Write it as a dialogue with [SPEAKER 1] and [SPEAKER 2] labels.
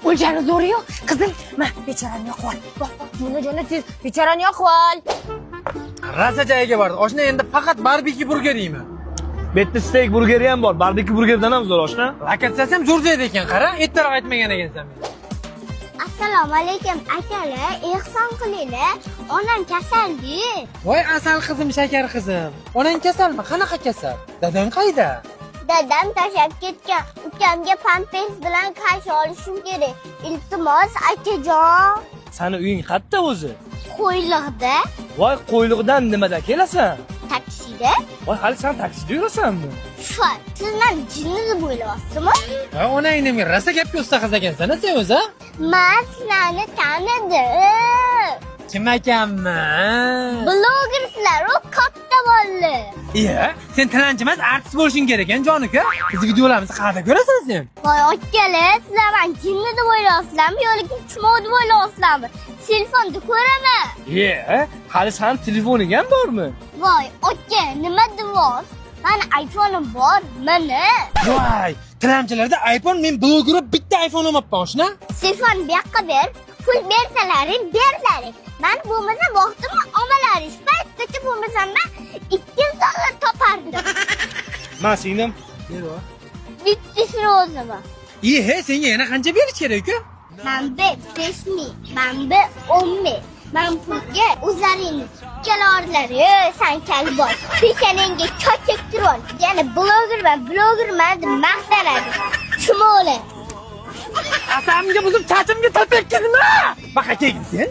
[SPEAKER 1] O'ljani zo'ri yo'q. Qizim, ma, bechorani yo'q ol. Bak, buni joni tez, bechorani yo'q ol.
[SPEAKER 2] Rosa joyiga bordi. Oshna endi faqat barbeki burger yeyman.
[SPEAKER 3] Bu yerda steak burgeri ham bor. Barbeki burgerdan ham zo'r oshna.
[SPEAKER 2] Lokatsiyasi ham zo'r joyda ekan, qara. Ertaroq aytmagan ekansan menga.
[SPEAKER 4] Assalomu alaykum akalar, ehson qilinglar. Onam kasaldi.
[SPEAKER 2] Voy asal qizim, shakar qizim. Onang kasalmi? Qanaqa kasal? Dadang qayda?
[SPEAKER 4] Dadam tashlab ketgan. Ukamga pampers bilan qarshi olishim kerak. Iltimos akajon.
[SPEAKER 3] Sani uying qayerda o'zi?
[SPEAKER 4] Qo'yliqda,
[SPEAKER 3] Voy, qo'yliqdan nimadan kelasan?
[SPEAKER 4] taksida.
[SPEAKER 3] Voy, hali sen taksida yurasanmi?
[SPEAKER 4] Fat, siz meni jinni deb o'ylayapsizmi?
[SPEAKER 2] Voy onangni men rosa gapga usta qiz ekansan, sen o'zi?
[SPEAKER 4] Men sizlarni tanidim.
[SPEAKER 2] Kim ekanman?
[SPEAKER 4] Blogersizlar, u katta bolalar.
[SPEAKER 2] Iya, sen tilanchi emas, artist bo'lishing kerak ekan, jon-uka. Biz videolarimizni qayerda ko'rasan sen?
[SPEAKER 4] Voy akalar, sizlar meni jinni deb o'ylayapsizlarmi yoki chumov deb o'ylayapsizlarmi? Telefonda ko'raman.
[SPEAKER 3] Hali sen telefoning ham bormi?
[SPEAKER 4] Voy aka, nima deyapsiz? Mani iPhone'im bor, mana.
[SPEAKER 2] Voy, tilanchilarda iPhone, men bloger bitta iPhone olmabman, oshna.
[SPEAKER 4] Telefon bu yoqqa ber, pul bersalaring, berlaring. Men bo'lmasa vaqtimni olmalaring. Paytgacha bo'lmasam men $200 topardim.
[SPEAKER 3] Men singlim.
[SPEAKER 4] Bittisini o'zim.
[SPEAKER 2] He, senga yana qancha berish kerak-ku?
[SPEAKER 4] Manba 5000, manba 10000. Men pulga o'zlaringiz kelarlar, sen kalboy. Peshanangga chochak turol. Yana blogerman deb maqtanadi. Chumoli.
[SPEAKER 2] Asamga buzib, chachimga tatekkizma. Baqa kelgin sen.